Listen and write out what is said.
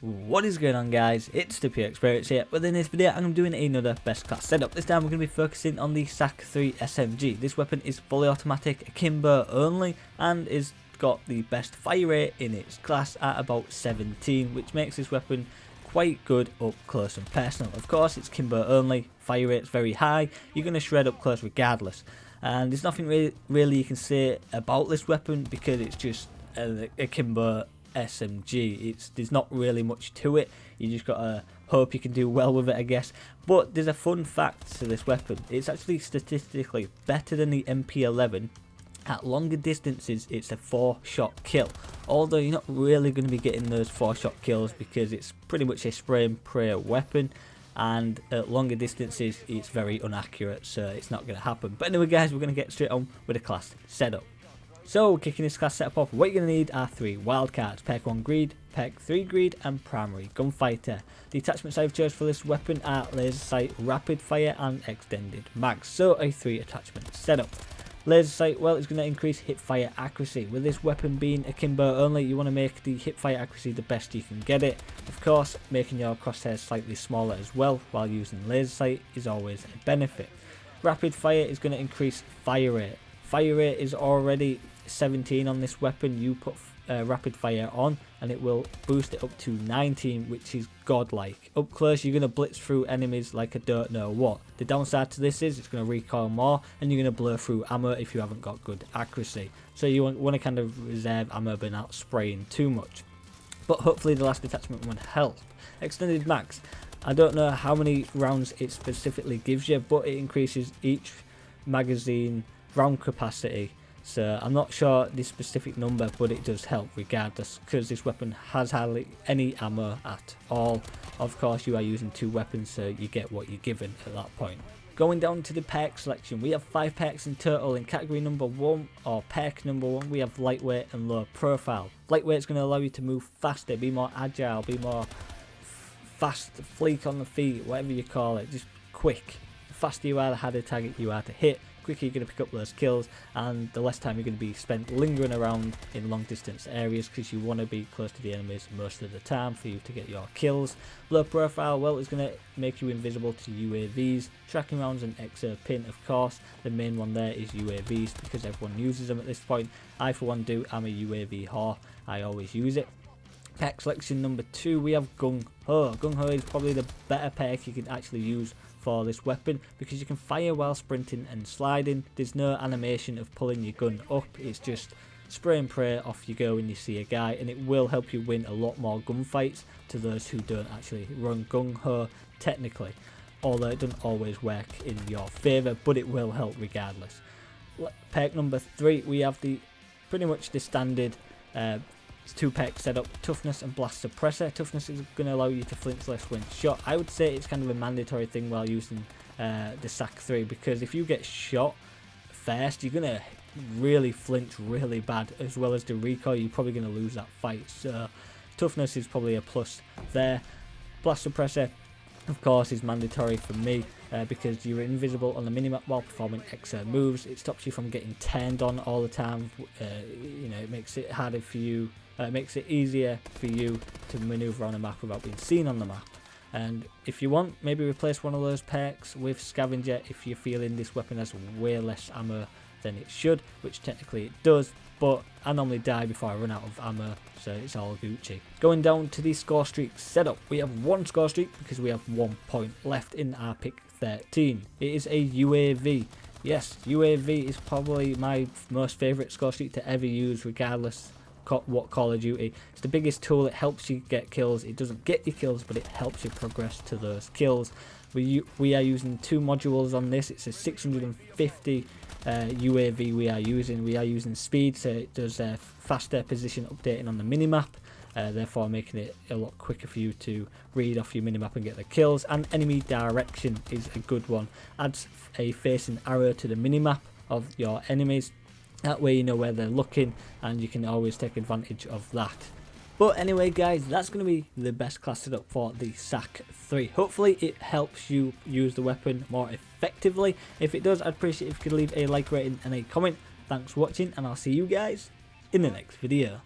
What is going on, guys? It's the Pure Experience here. But in this video I'm doing another best class setup. This time we're going to be focusing on the Sac3 SMG. This weapon is fully automatic, akimbo only, and is got the best fire rate in its class at about 17, which makes this weapon quite good up close and personal. Of course, it's kimbo only, fire rate's very high, you're going to shred up close regardless. And there's nothing really you can say about this weapon because it's just a kimbo SMG. There's not really much to it. You just gotta hope you can do well with it, I guess. But there's a fun fact to this weapon. It's actually statistically better than the MP11. At longer distances, it's a 4-shot kill. Although you're not really going to be getting those 4-shot kills because it's pretty much a spray and pray weapon. And at longer distances, it's very inaccurate, so it's not going to happen. But anyway, guys, we're going to get straight on with the class setup. So, kicking this class setup off, what you're going to need are 3 wildcards: Perk 1 Greed, Perk 3 Greed, and Primary Gunfighter. The attachments I've chosen for this weapon are Laser Sight, Rapid Fire, and Extended Mags. So, a 3 attachment setup. Laser Sight, well, it's going to increase hipfire accuracy. With this weapon being akimbo only, you want to make the hipfire accuracy the best you can get it. Of course, making your crosshairs slightly smaller as well while using Laser Sight is always a benefit. Rapid Fire is going to increase fire rate. Fire rate is already 17 on this weapon. You put Rapid Fire on and it will boost it up to 19, which is godlike. Up close, you're going to blitz through enemies like I don't know what. The downside to this is it's going to recoil more and you're going to blow through ammo if you haven't got good accuracy. So you want to kind of reserve ammo but not spraying too much. But hopefully the last attachment will help. Extended Max. I don't know how many rounds it specifically gives you, but it increases each magazine round capacity. So I'm not sure the specific number, but it does help regardless because this weapon has hardly any ammo at all. Of course, you are using 2 weapons, so you get what you're given at that point. Going down to the perk selection, we have 5 perks in total. In category number 1 or perk number 1, we have lightweight and low profile. Lightweight is going to allow you to move faster, be more agile, be more fast, fleek on the feet, whatever you call it, just quick. The faster you are, the harder target you are to hit. Quicker you're going to pick up those kills, and the less time you're going to be spent lingering around in long distance areas because you want to be close to the enemies most of the time for you to get your kills. Low profile, well, it's going to make you invisible to UAVs, tracking rounds, and XO pin. Of course, the main one there is UAVs because everyone uses them at this point. I for one do. I'm a UAV whore. I always use it. Perk selection number 2, we have Gung Ho. Gung Ho is probably the better perk you can actually use for this weapon because you can fire while sprinting and sliding. There's no animation of pulling your gun up, it's just spray and pray, off you go when you see a guy, and it will help you win a lot more gunfights to those who don't actually run Gung Ho technically, although it doesn't always work in your favour, but it will help regardless. Perk number 3, we have pretty much the standard 2 perk setup: Toughness and Blast Suppressor. Toughness is going to allow you to flinch less when shot. I would say it's kind of a mandatory thing while using the Sac3 because if you get shot first, you're going to really flinch really bad, as well as the recoil. You're probably going to lose that fight. So Toughness is probably a plus there. Blast Suppressor, of course, is mandatory for me because you're invisible on the minimap while performing XO moves. It stops you from getting turned on all the time. You know, it makes it harder for you. It makes it easier for you to maneuver on a map without being seen on the map. And if you want, maybe replace one of those perks with Scavenger if you're feeling this weapon has way less ammo than it should, which technically it does, but I normally die before I run out of ammo, so it's all Gucci. Going down to the Scorestreaks setup, we have 1 Scorestreak because we have 1 point left in our pick 13. It is a UAV. Yes, UAV is probably my most favourite Scorestreak to ever use, regardless what Call of Duty. It's the biggest tool. It helps you get kills. It doesn't get you kills, but it helps you progress to those kills. We are using 2 modules on this. It's a 650 UAV we are using. We are using speed, so it does faster position updating on the minimap, therefore making it a lot quicker for you to read off your minimap and get the kills. And enemy direction is a good one. Adds a facing arrow to the minimap of your enemies. That way you know where they're looking and you can always take advantage of that. But anyway, guys, that's going to be the best class setup for the Sac3. Hopefully it helps you use the weapon more effectively. If it does, I'd appreciate if you could leave a like rating and a comment. Thanks for watching, and I'll see you guys in the next video.